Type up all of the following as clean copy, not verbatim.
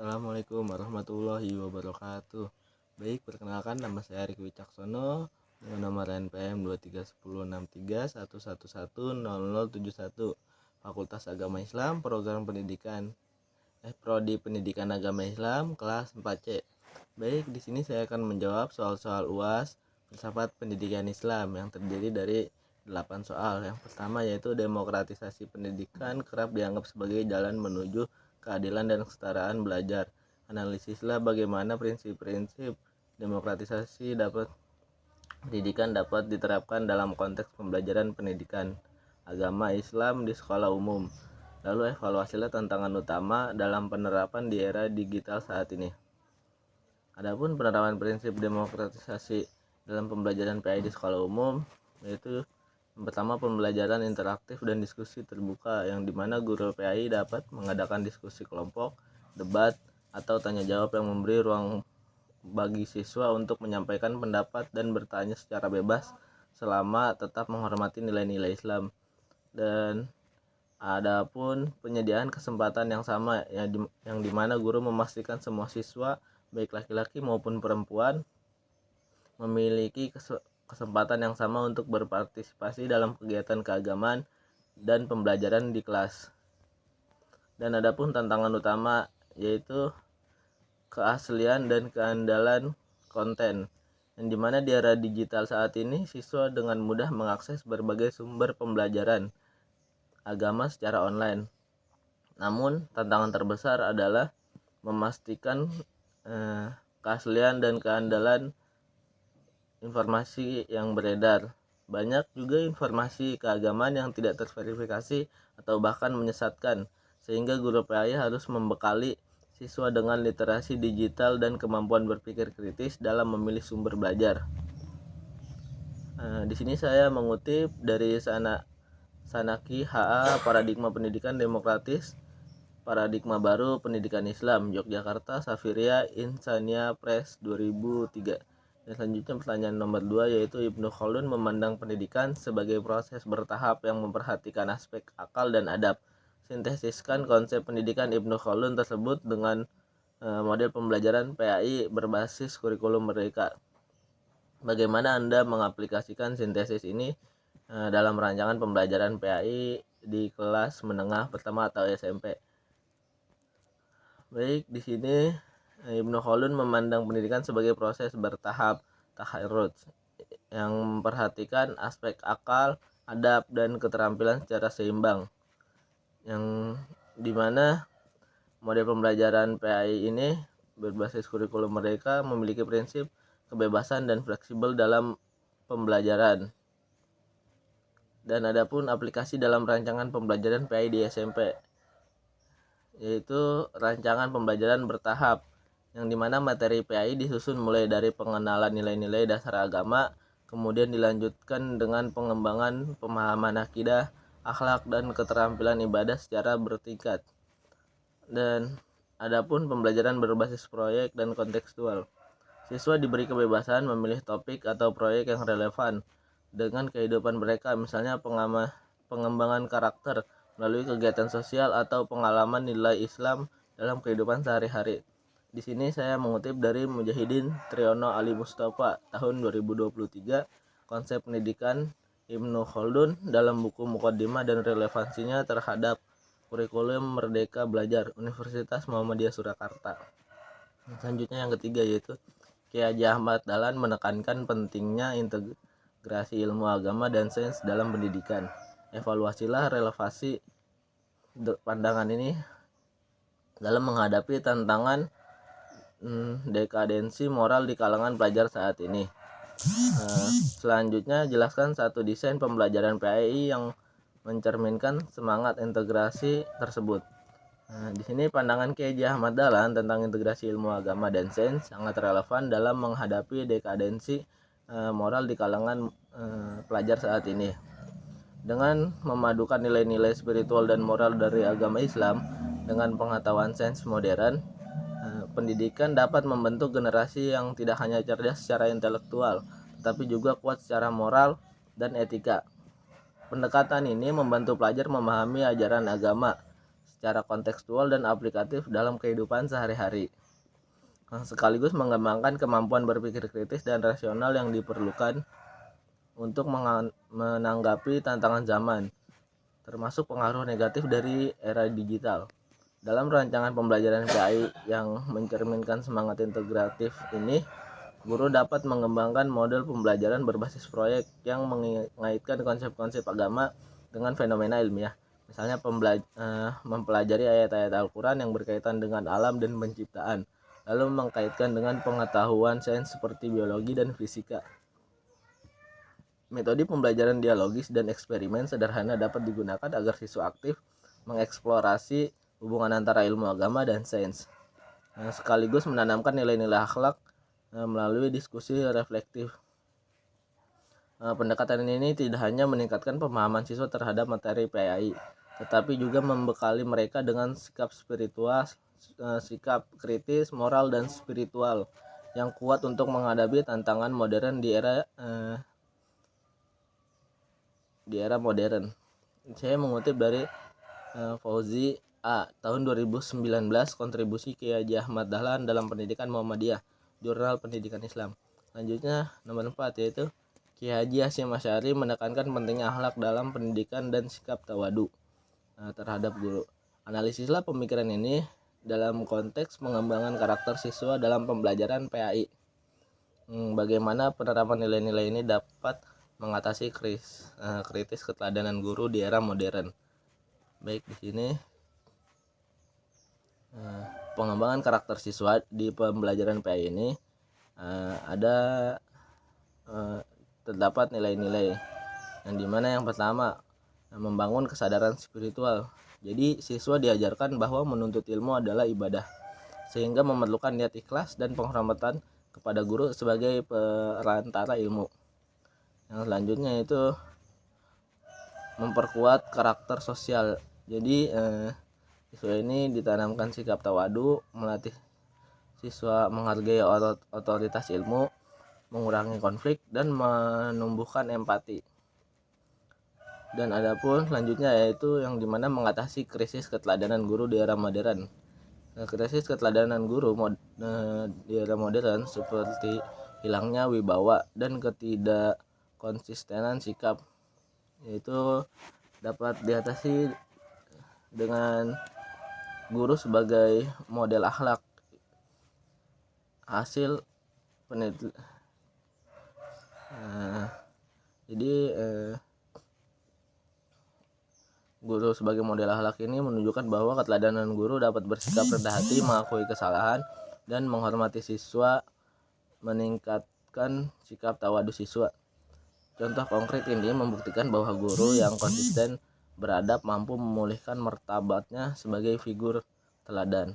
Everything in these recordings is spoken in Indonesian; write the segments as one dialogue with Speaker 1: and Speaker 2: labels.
Speaker 1: Assalamualaikum warahmatullahi wabarakatuh. Baik, perkenalkan nama saya Arik Wicaksono dengan nomor NPM 2316111110071 Fakultas Agama Islam, Program Pendidikan Prodi Pendidikan Agama Islam kelas 4C. Baik, di sini saya akan menjawab soal-soal UAS filsafat pendidikan Islam yang terdiri dari 8 soal. Yang pertama yaitu demokratisasi pendidikan kerap dianggap sebagai jalan menuju keadilan dan kesetaraan belajar. Analisislah bagaimana prinsip-prinsip demokratisasi pendidikan dapat diterapkan dalam konteks pembelajaran pendidikan agama Islam di sekolah umum. Lalu evaluasilah tantangan utama dalam penerapan di era digital saat ini. Adapun penerapan prinsip demokratisasi dalam pembelajaran PAI di sekolah umum yaitu yang pertama, pembelajaran interaktif dan diskusi terbuka yang dimana guru PAI dapat mengadakan diskusi kelompok, debat, atau tanya jawab yang memberi ruang bagi siswa untuk menyampaikan pendapat dan bertanya secara bebas selama tetap menghormati nilai-nilai Islam. Dan adapun penyediaan kesempatan yang sama yang dimana guru memastikan semua siswa baik laki-laki maupun perempuan memiliki kesempatan yang sama untuk berpartisipasi dalam kegiatan keagamaan dan pembelajaran di kelas. Dan adapun tantangan utama yaitu keaslian dan keandalan konten, yang dimana di era digital saat ini siswa dengan mudah mengakses berbagai sumber pembelajaran agama secara online. Namun tantangan terbesar adalah memastikan keaslian dan keandalan informasi yang beredar. Banyak juga informasi keagamaan yang tidak terverifikasi atau bahkan menyesatkan, sehingga guru PAI harus membekali siswa dengan literasi digital dan kemampuan berpikir kritis dalam memilih sumber belajar. Di sini saya mengutip dari Sanaki HA Paradigma Pendidikan Demokratis, Paradigma Baru Pendidikan Islam, Yogyakarta, Safiria Insania Press 2003. Dan selanjutnya pertanyaan nomor 2 yaitu Ibnu Khaldun memandang pendidikan sebagai proses bertahap yang memperhatikan aspek akal dan adab. Sintesiskan konsep pendidikan Ibnu Khaldun tersebut dengan model pembelajaran PAI berbasis kurikulum merdeka. Bagaimana Anda mengaplikasikan sintesis ini dalam rancangan pembelajaran PAI di kelas menengah pertama atau SMP? Baik, di sini Ibnu Khaldun memandang pendidikan sebagai proses bertahap taharruj yang memperhatikan aspek akal, adab, dan keterampilan secara seimbang, yang dimana model pembelajaran PAI ini berbasis kurikulum mereka memiliki prinsip kebebasan dan fleksibel dalam pembelajaran. Dan adapun aplikasi dalam rancangan pembelajaran PAI di SMP yaitu rancangan pembelajaran bertahap, yang dimana materi PAI disusun mulai dari pengenalan nilai-nilai dasar agama, kemudian dilanjutkan dengan pengembangan pemahaman akidah, akhlak, dan keterampilan ibadah secara bertingkat. Dan adapun pembelajaran berbasis proyek dan kontekstual, siswa diberi kebebasan memilih topik atau proyek yang relevan dengan kehidupan mereka, misalnya pengembangan karakter melalui kegiatan sosial atau pengalaman nilai Islam dalam kehidupan sehari-hari. Di sini saya mengutip dari Mujahidin Triyono Ali Mustafa tahun 2023, konsep pendidikan Ibnu Khaldun dalam buku Muqaddimah dan relevansinya terhadap kurikulum Merdeka Belajar Universitas Muhammadiyah Surakarta. Selanjutnya yang ketiga yaitu Kiai Haji Ahmad Dahlan menekankan pentingnya integrasi ilmu agama dan sains dalam pendidikan. Evaluasilah relevansi pandangan ini dalam menghadapi tantangan dekadensi moral di kalangan pelajar saat ini. Selanjutnya jelaskan satu desain pembelajaran PAI yang mencerminkan semangat integrasi tersebut. Di sini pandangan Kiai Haji Ahmad Dahlan tentang integrasi ilmu agama dan sains sangat relevan dalam menghadapi dekadensi moral di kalangan pelajar saat ini. Dengan memadukan nilai-nilai spiritual dan moral dari agama Islam dengan pengetahuan sains modern, pendidikan dapat membentuk generasi yang tidak hanya cerdas secara intelektual, tetapi juga kuat secara moral dan etika. Pendekatan ini membantu pelajar memahami ajaran agama secara kontekstual dan aplikatif dalam kehidupan sehari-hari, sekaligus mengembangkan kemampuan berpikir kritis dan rasional yang diperlukan untuk menanggapi tantangan zaman, termasuk pengaruh negatif dari era digital. Dalam rancangan pembelajaran PAI yang mencerminkan semangat integratif ini, guru dapat mengembangkan model pembelajaran berbasis proyek yang mengaitkan konsep-konsep agama dengan fenomena ilmiah. Misalnya mempelajari ayat-ayat Al-Quran yang berkaitan dengan alam dan penciptaan, lalu mengkaitkan dengan pengetahuan sains seperti biologi dan fisika. Metode pembelajaran dialogis dan eksperimen sederhana dapat digunakan agar siswa aktif mengeksplorasi hubungan antara ilmu agama dan sains, sekaligus menanamkan nilai-nilai akhlak melalui diskusi reflektif. Pendekatan ini tidak hanya meningkatkan pemahaman siswa terhadap materi PAI, tetapi juga membekali mereka dengan sikap spiritual, sikap kritis, moral, dan spiritual yang kuat untuk menghadapi tantangan modern di era modern. Saya mengutip dari Fauzi A. tahun 2019, kontribusi Kiai Haji Ahmad Dahlan dalam pendidikan Muhammadiyah, Jurnal Pendidikan Islam. Selanjutnya nomor 4, yaitu Kiai Haji Hasyim Asy'ari menekankan pentingnya akhlak dalam pendidikan dan sikap tawadu terhadap guru. Analisislah pemikiran ini dalam konteks pengembangan karakter siswa dalam pembelajaran PAI. Bagaimana penerapan nilai-nilai ini dapat mengatasi kritis keteladanan guru di era modern. Baik, di sini pengembangan karakter siswa di pembelajaran PAI ini terdapat nilai-nilai yang dimana yang pertama, membangun kesadaran spiritual. Jadi siswa diajarkan bahwa menuntut ilmu adalah ibadah, sehingga memerlukan niat ikhlas dan penghormatan kepada guru sebagai perantara ilmu. Yang selanjutnya itu memperkuat karakter sosial. Jadi siswa ini ditanamkan sikap tawadu, melatih siswa menghargai otoritas ilmu, mengurangi konflik, dan menumbuhkan empati. Dan adapun selanjutnya yaitu yang dimana mengatasi krisis keteladanan guru di era modern. Krisis keteladanan guru di era modern seperti hilangnya wibawa dan ketidakkonsistenan sikap, yaitu dapat diatasi dengan guru sebagai model akhlak. Hasil penelitian guru sebagai model akhlak ini menunjukkan bahwa keteladanan guru dapat bersikap rendah hati, mengakui kesalahan, dan menghormati siswa, meningkatkan sikap tawadu siswa. Contoh konkret ini membuktikan bahwa guru yang konsisten beradab mampu memulihkan martabatnya sebagai figur teladan.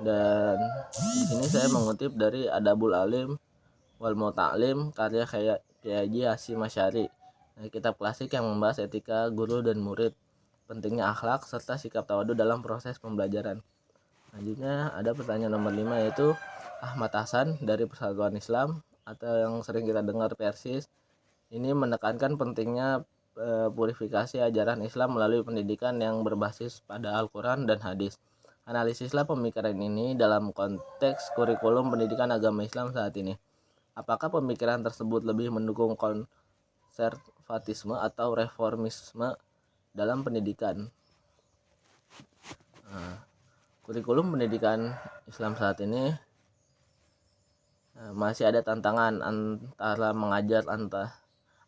Speaker 1: Dan di sini saya mengutip dari Adabul Alim wal Muta'alim karya Kiai Haji Hasyim Asy'ari, kitab klasik yang membahas etika guru dan murid, pentingnya akhlak serta sikap tawadu dalam proses pembelajaran. Selanjutnya ada pertanyaan nomor 5, yaitu Ahmad Hasan dari Persatuan Islam atau yang sering kita dengar Persis, ini menekankan pentingnya purifikasi ajaran Islam melalui pendidikan yang berbasis pada Al-Quran dan hadis. Analisislah pemikiran ini dalam konteks kurikulum pendidikan agama Islam saat ini. Apakah pemikiran tersebut lebih mendukung konservatisme atau reformisme dalam pendidikan? Kurikulum pendidikan Islam saat ini masih ada tantangan antara mengajar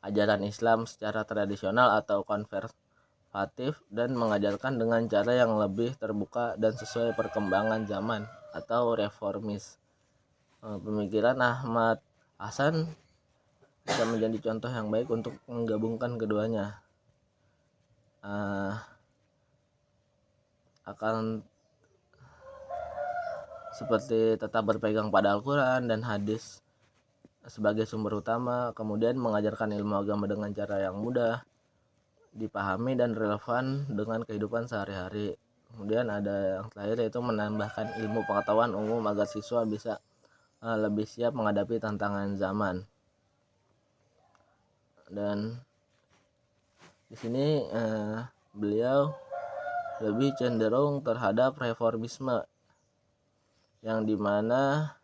Speaker 1: ajaran Islam secara tradisional atau konservatif dan mengajarkan dengan cara yang lebih terbuka dan sesuai perkembangan zaman atau reformis. Pemikiran Ahmad Hasan bisa menjadi contoh yang baik untuk menggabungkan keduanya. Akan seperti tetap berpegang pada Al-Quran dan hadis sebagai sumber utama, kemudian mengajarkan ilmu agama dengan cara yang mudah dipahami dan relevan dengan kehidupan sehari-hari. Kemudian ada yang terakhir, yaitu menambahkan ilmu pengetahuan umum agar siswa bisa lebih siap menghadapi tantangan zaman. Dan di sini beliau lebih cenderung terhadap reformisme, yang dimana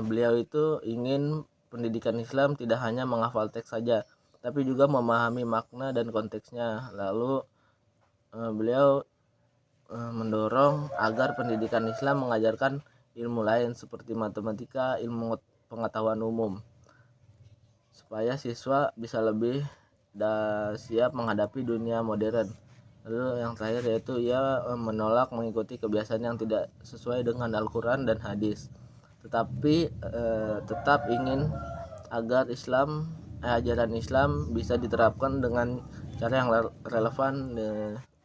Speaker 1: beliau itu ingin pendidikan Islam tidak hanya menghafal teks saja, tapi juga memahami makna dan konteksnya. Lalu beliau mendorong agar pendidikan Islam mengajarkan ilmu lain seperti matematika, ilmu pengetahuan umum, supaya siswa bisa lebih siap menghadapi dunia modern. Lalu yang terakhir yaitu ia menolak mengikuti kebiasaan yang tidak sesuai dengan Al-Quran dan hadis, tetapi tetap ingin agar ajaran Islam bisa diterapkan dengan cara yang relevan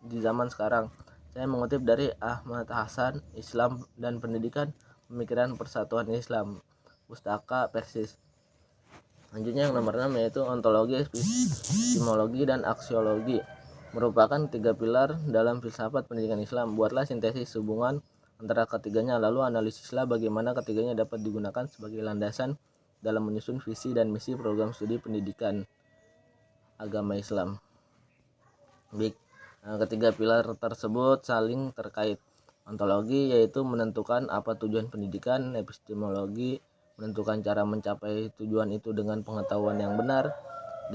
Speaker 1: di zaman sekarang. Saya mengutip dari Ahmad Hasan, Islam dan Pendidikan, Pemikiran Persatuan Islam, Pustaka Persis. Selanjutnya yang nomor 6 yaitu ontologi, epistemologi, dan aksiologi, merupakan 3 pilar dalam filsafat pendidikan Islam. Buatlah sintesis hubungan antara ketiganya, lalu analisislah bagaimana ketiganya dapat digunakan sebagai landasan dalam menyusun visi dan misi program studi pendidikan agama Islam. Baik, ketiga pilar tersebut saling terkait. Ontologi yaitu menentukan apa tujuan pendidikan, epistemologi menentukan cara mencapai tujuan itu dengan pengetahuan yang benar,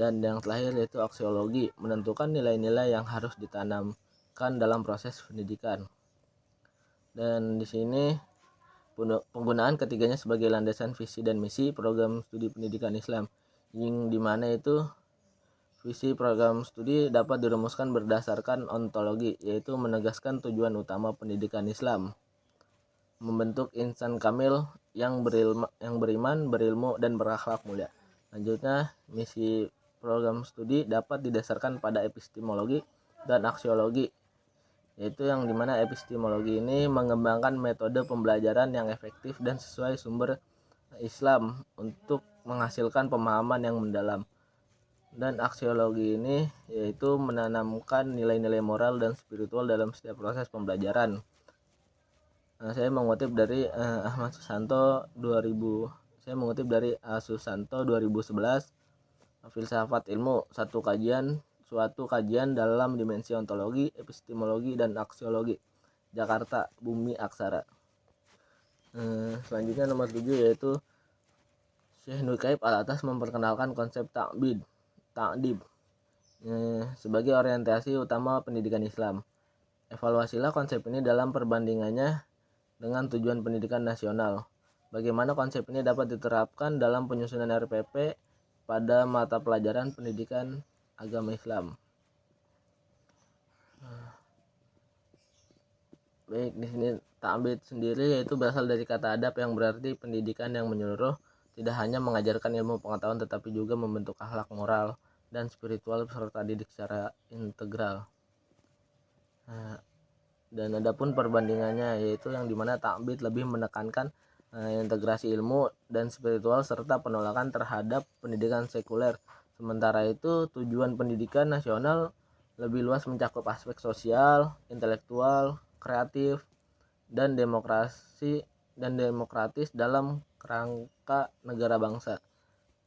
Speaker 1: dan yang terakhir yaitu aksiologi menentukan nilai-nilai yang harus ditanamkan dalam proses pendidikan. Dan di sini penggunaan ketiganya sebagai landasan visi dan misi program studi pendidikan Islam, yang dimana itu visi program studi dapat dirumuskan berdasarkan ontologi, yaitu menegaskan tujuan utama pendidikan Islam, membentuk insan kamil yang beriman, berilmu, dan berakhlak mulia. Lanjutnya, misi program studi dapat didasarkan pada epistemologi dan aksiologi, yaitu yang dimana epistemologi ini mengembangkan metode pembelajaran yang efektif dan sesuai sumber Islam untuk menghasilkan pemahaman yang mendalam. Dan aksiologi ini yaitu menanamkan nilai-nilai moral dan spiritual dalam setiap proses pembelajaran. Saya mengutip dari Ahmad Susanto 2000. Saya mengutip dari Susanto 2011, Filsafat Ilmu, suatu kajian dalam dimensi ontologi, epistemologi, dan aksiologi. Jakarta, Bumi Aksara. Selanjutnya nomor 7 yaitu Syekh Nukaib Al-Atas memperkenalkan konsep ta'dib sebagai orientasi utama pendidikan Islam. Evaluasilah konsep ini dalam perbandingannya dengan tujuan pendidikan nasional. Bagaimana konsep ini dapat diterapkan dalam penyusunan RPP pada mata pelajaran pendidikan agama Islam. Baik, di sini ta'dib sendiri yaitu berasal dari kata adab yang berarti pendidikan yang menyeluruh, tidak hanya mengajarkan ilmu pengetahuan tetapi juga membentuk akhlak, moral, dan spiritual serta didik secara integral. Dan adapun perbandingannya yaitu yang dimana ta'dib lebih menekankan integrasi ilmu dan spiritual serta penolakan terhadap pendidikan sekuler. Sementara itu tujuan pendidikan nasional lebih luas mencakup aspek sosial, intelektual, kreatif, dan demokratis dalam kerangka negara bangsa.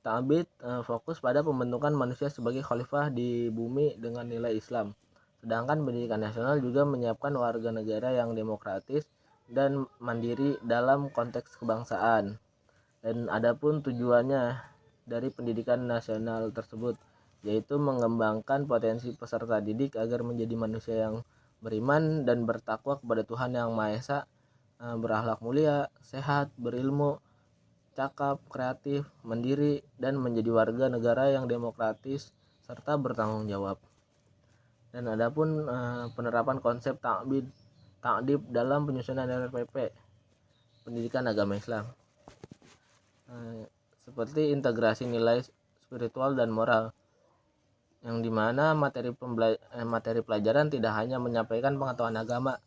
Speaker 1: Ta'dib fokus pada pembentukan manusia sebagai khalifah di bumi dengan nilai Islam. Sedangkan pendidikan nasional juga menyiapkan warga negara yang demokratis dan mandiri dalam konteks kebangsaan. Dan adapun tujuannya dari pendidikan nasional tersebut yaitu mengembangkan potensi peserta didik agar menjadi manusia yang beriman dan bertakwa kepada Tuhan Yang Maha Esa, berakhlak mulia, sehat, berilmu, cakap, kreatif, mandiri, dan menjadi warga negara yang demokratis serta bertanggung jawab. Dan adapun penerapan konsep ta'dib dalam penyusunan RPP pendidikan agama Islam, seperti integrasi nilai spiritual dan moral, yang dimana materi pelajaran tidak hanya menyampaikan pengetahuan agama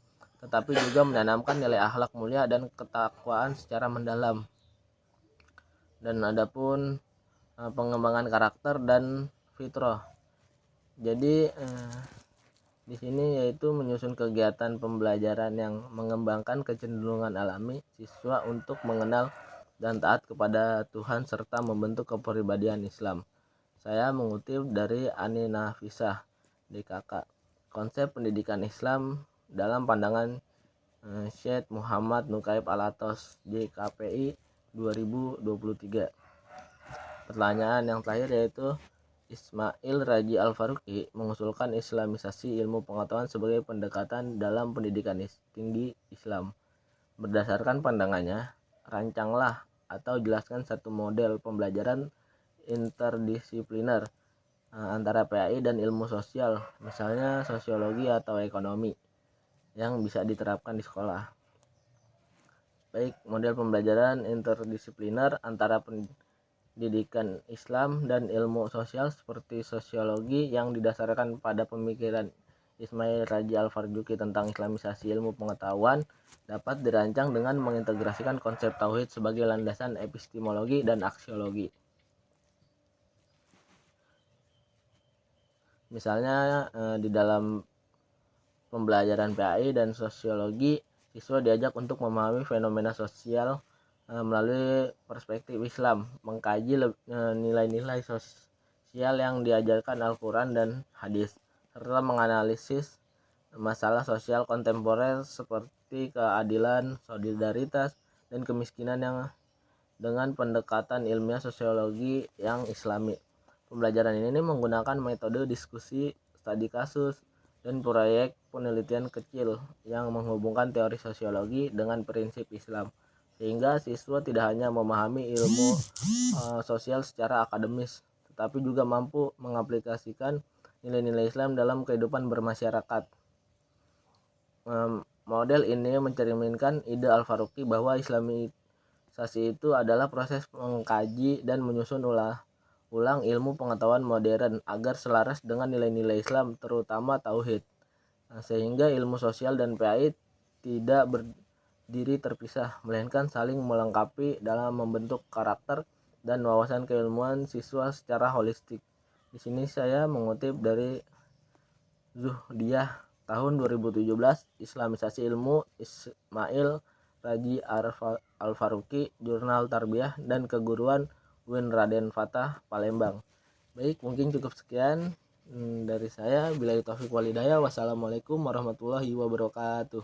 Speaker 1: tetapi juga menanamkan nilai akhlak mulia dan ketakwaan secara mendalam. Dan adapun pengembangan karakter dan fitrah. Jadi di sini yaitu menyusun kegiatan pembelajaran yang mengembangkan kecenderungan alami siswa untuk mengenal dan taat kepada Tuhan serta membentuk kepribadian Islam. Saya mengutip dari Ani Nafisah DKK. Konsep pendidikan Islam dalam pandangan Syed Muhammad Nukaib Alatos, JKPI 2023. Pertanyaan yang terakhir yaitu Ismail Raji Al-Faruqi mengusulkan Islamisasi ilmu pengetahuan sebagai pendekatan dalam pendidikan tinggi Islam. Berdasarkan pandangannya, rancanglah atau jelaskan satu model pembelajaran interdisipliner antara PAI dan ilmu sosial, misalnya sosiologi atau ekonomi, yang bisa diterapkan di sekolah. Baik, model pembelajaran interdisipliner antara pendidikan Islam dan ilmu sosial seperti sosiologi yang didasarkan pada pemikiran Ismail Raji Al-Faruqi tentang Islamisasi ilmu pengetahuan dapat dirancang dengan mengintegrasikan konsep tauhid sebagai landasan epistemologi dan aksiologi. Misalnya di dalam pembelajaran PAI dan sosiologi, siswa diajak untuk memahami fenomena sosial melalui perspektif Islam, mengkaji nilai-nilai sosial yang diajarkan Al-Quran dan hadis, serta menganalisis masalah sosial kontemporer seperti keadilan, solidaritas, dan kemiskinan yang dengan pendekatan ilmiah sosiologi yang islami. Pembelajaran ini menggunakan metode diskusi, studi kasus, dan proyek penelitian kecil yang menghubungkan teori sosiologi dengan prinsip Islam, sehingga siswa tidak hanya memahami ilmu sosial secara akademis, tetapi juga mampu mengaplikasikan nilai-nilai Islam dalam kehidupan bermasyarakat. Model ini mencerminkan ide Al-Faruqi bahwa Islamisasi itu adalah proses mengkaji dan menyusun ulang ilmu pengetahuan modern agar selaras dengan nilai-nilai Islam, terutama tauhid, sehingga ilmu sosial dan PAI tidak berdiri terpisah, melainkan saling melengkapi dalam membentuk karakter dan wawasan keilmuan siswa secara holistik. Di sini saya mengutip dari Zuhdiyah tahun 2017, Islamisasi ilmu Ismail Raji Al-Faruqi, Jurnal Tarbiyah dan Keguruan UIN Raden Fatah, Palembang. Baik, mungkin cukup sekian dari saya. Billahi taufiq wal hidayah. Wassalamualaikum warahmatullahi wabarakatuh.